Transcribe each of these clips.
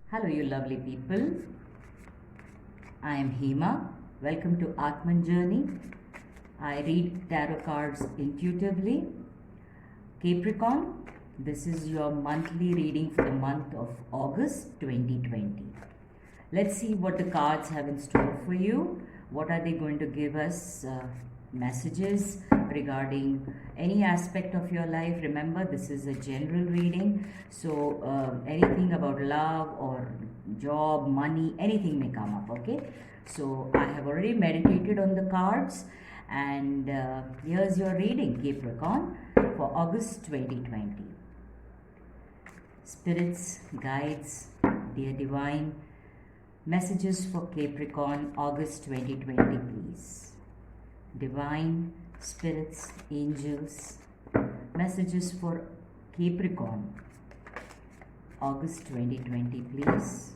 Hello, you lovely people. I am Hema. Welcome to Atman Journey. I read tarot cards intuitively. Capricorn, this is your monthly reading for the month of August 2020. Let's see what the cards have in store for you. What are they going to give us? Messages regarding any aspect of your life. Remember, this is a general reading, so anything about love or job, money, anything may come up. Okay, so I have already meditated on the cards, and here's your reading, Capricorn, for August 2020. Spirits, guides, dear divine, messages for Capricorn, August 2020, please. Divine, spirits, angels, messages for Capricorn, August 2020, please.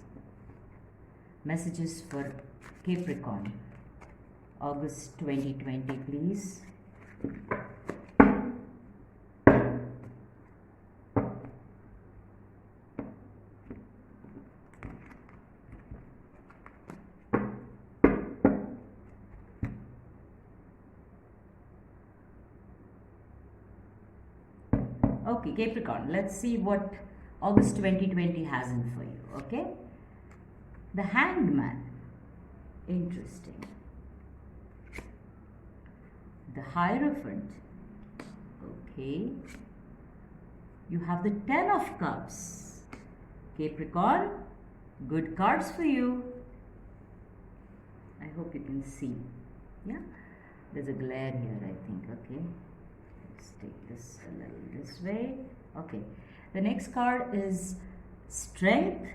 Messages for Capricorn, August 2020, please. Okay, Capricorn, let's see what August 2020 has in for you, okay? The Hanged Man, interesting. The Hierophant, okay. You have the Ten of Cups. Capricorn, good cards for you. I hope you can see, yeah? There's a glare here, I think, okay? Let's take this a little this way. Okay, the next card is Strength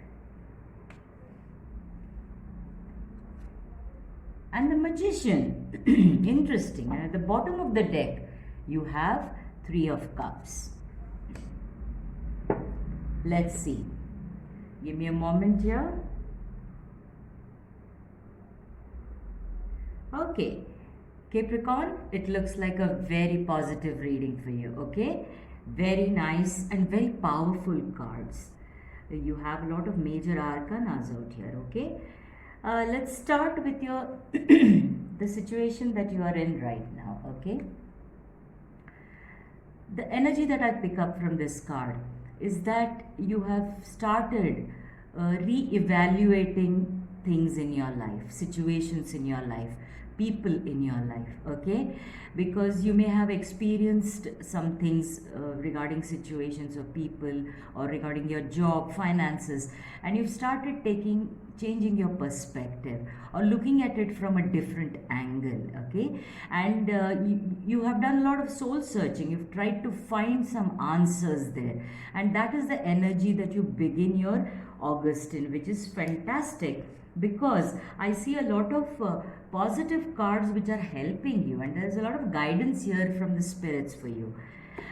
and the Magician. Interesting. And at the bottom of the deck you have Three of Cups. Let's see. Give me a moment here. Okay, Capricorn, it looks like a very positive reading for you, okay? Very nice and very powerful cards. You have a lot of major arcanas out here, okay? Let's start with your the situation that you are in right now, okay? The energy that I pick up from this card is that you have started re-evaluating things in your life, situations in your life, people in your life, okay? Because you may have experienced some things regarding situations or people, or regarding your job, finances, and you've started changing your perspective or looking at it from a different angle, okay? And you have done a lot of soul searching. You've tried to find some answers there, and that is the energy that you begin your August in, which is fantastic, because I see a lot of positive cards which are helping you, and there's a lot of guidance here from the spirits for you,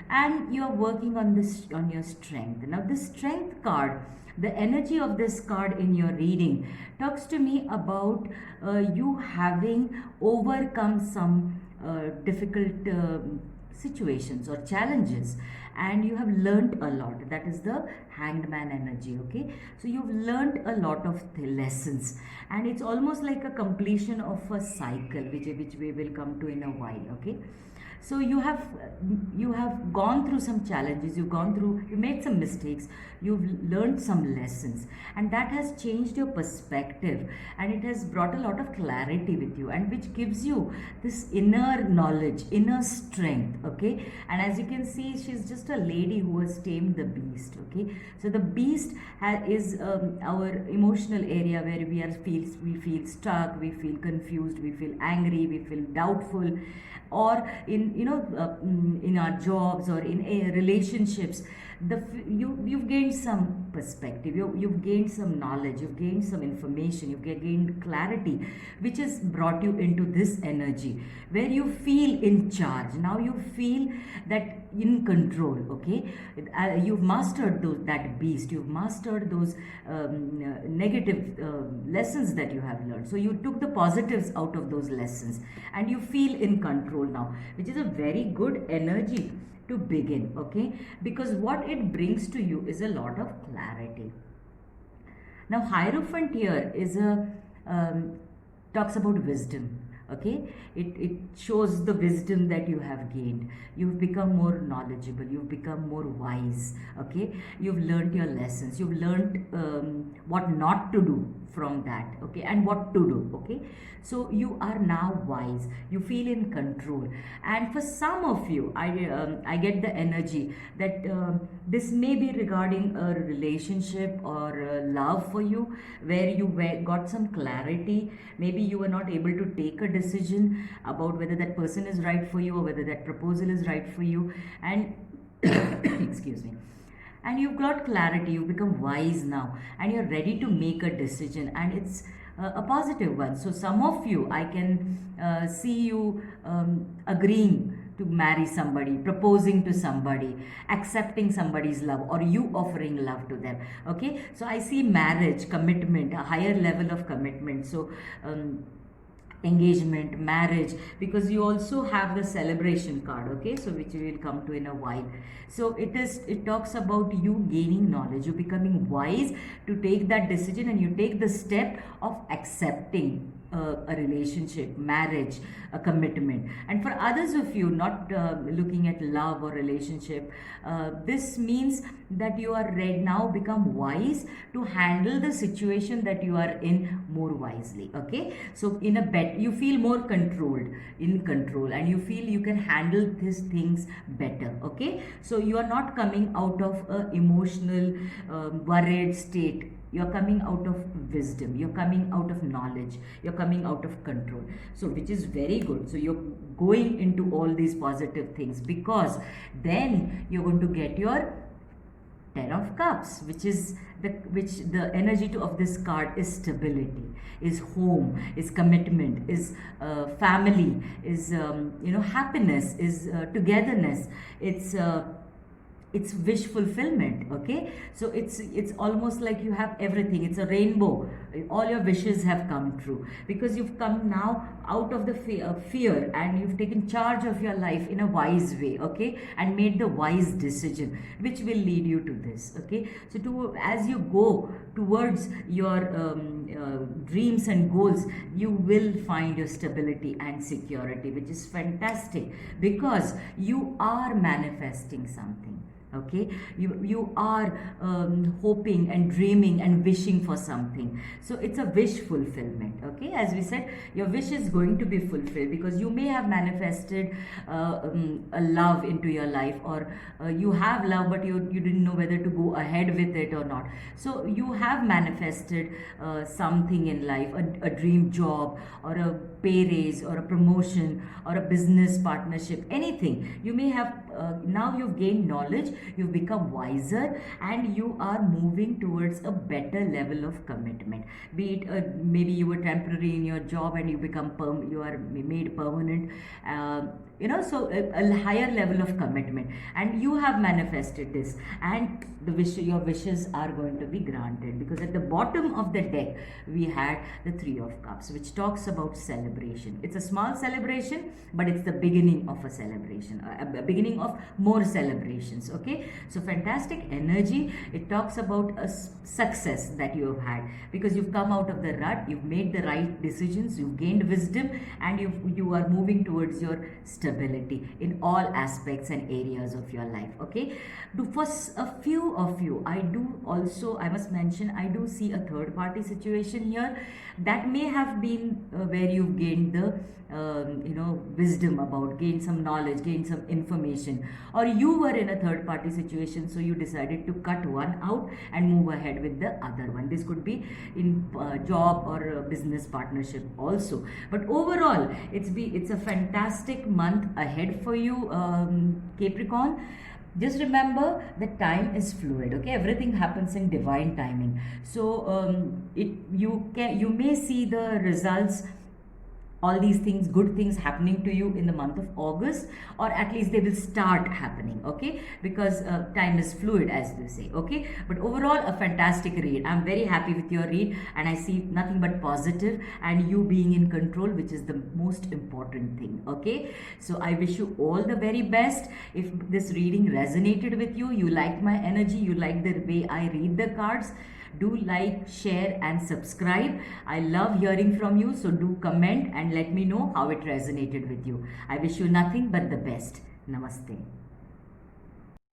and you are working on this, on your strength. Now the Strength card, the energy of this card in your reading talks to me about you having overcome some difficult situations or challenges, and you have learned a lot. That is the Hanged Man energy, okay? So you've learned a lot of lessons, and it's almost like a completion of a cycle, which we will come to in a while, okay? So you have gone through some challenges, you made some mistakes, you've learned some lessons, and that has changed your perspective, and it has brought a lot of clarity with you, and which gives you this inner knowledge, inner strength, okay? And as you can see, she's just a lady who has tamed the beast, okay? So the beast is our emotional area, where we feel stuck, we feel confused, we feel angry, we feel doubtful, or in our jobs or in relationships. You've gained some perspective, you've gained some knowledge, you've gained some information, you've gained clarity, which has brought you into this energy where you feel in charge. Now you feel that in control, okay? You've mastered that beast, you've mastered those negative lessons that you have learned. So you took the positives out of those lessons, and you feel in control now, which is a very good energy to begin, okay? Because what it brings to you is a lot of clarity. Now Hierophant here is a um, talks about wisdom. Okay, it shows the wisdom that you have gained. You've become more knowledgeable, you've become more wise. Okay, you've learned your lessons, you've learned what not to do from that. Okay, and what to do. Okay, so you are now wise, you feel in control. And for some of you, I get the energy that this may be regarding a relationship or love for you, where you got some clarity. Maybe you were not able to take a decision about whether that person is right for you or whether that proposal is right for you, and excuse me, and you've got clarity, you've become wise now, and you're ready to make a decision, and it's a positive one. So some of you, I can see you agreeing to marry somebody, proposing to somebody, accepting somebody's love, or you offering love to them. Okay, so I see marriage, commitment, a higher level of commitment. So engagement, marriage, because you also have the celebration card. Okay, so which we will come to in a while. So it talks about you gaining knowledge, you becoming wise to take that decision, and you take the step of accepting a relationship, marriage, a commitment. And for others of you not looking at love or relationship, this means that you are ready now, become wise to handle the situation that you are in more wisely. Okay, so in a bet you feel more controlled, in control, and you feel you can handle these things better. Okay, so you are not coming out of a emotional worried state. You're coming out of wisdom, you're coming out of knowledge, you're coming out of control. So which is very good. So you're going into all these positive things, because then you're going to get your 10 of cups, which is the energy of this card is stability, is home, is commitment, is family, is happiness, is togetherness. It's wish fulfillment. Okay, so it's almost like you have everything. It's a rainbow, all your wishes have come true, because you've come now out of the fear, and you've taken charge of your life in a wise way. Okay, and made the wise decision, which will lead you to this. Okay, so as you go towards your dreams and goals, you will find your stability and security, which is fantastic, because you are manifesting something. Okay, you are hoping and dreaming and wishing for something. So it's a wish fulfillment. Okay, as we said, your wish is going to be fulfilled, because you may have manifested a love into your life, or you have love but you didn't know whether to go ahead with it or not. So you have manifested something in life, a dream job, or a pay raise, or a promotion, or a business partnership, anything. You may have now you've gained knowledge, you've become wiser, and you are moving towards a better level of commitment. Be it maybe you were temporary in your job and you become you are made permanent. So a higher level of commitment, and you have manifested this, and your wishes are going to be granted, because at the bottom of the deck we had the 3 of cups, which talks about celebration. It's a small celebration, but it's the beginning of a celebration, a beginning of more celebrations. Okay, so fantastic energy. It talks about a success that you have had, because you've come out of the rut, you've made the right decisions, you've gained wisdom, and you are moving towards your stability in all aspects and areas of your life. Okay, for a few of you, I must mention, I do see a third party situation here. That may have been where you've gained the wisdom about, gain some knowledge, gain some information, or you were in a third party situation, so you decided to cut one out and move ahead with the other one. This could be in job or business partnership also. But overall, it's a fantastic month ahead for you, Capricorn. Just remember that time is fluid. Okay, everything happens in divine timing. So you may see the results, all these things, good things happening to you in the month of August, or at least they will start happening. Okay, because time is fluid, as they say. Okay, but overall a fantastic read. I'm very happy with your read, and I see nothing but positive, and you being in control, which is the most important thing. Okay, so I wish you all the very best. If this reading resonated with you, you liked my energy, you liked the way I read the cards, Do like, share, and subscribe. I love hearing from you, so do comment and let me know how it resonated with you. I wish you nothing but the best. Namaste.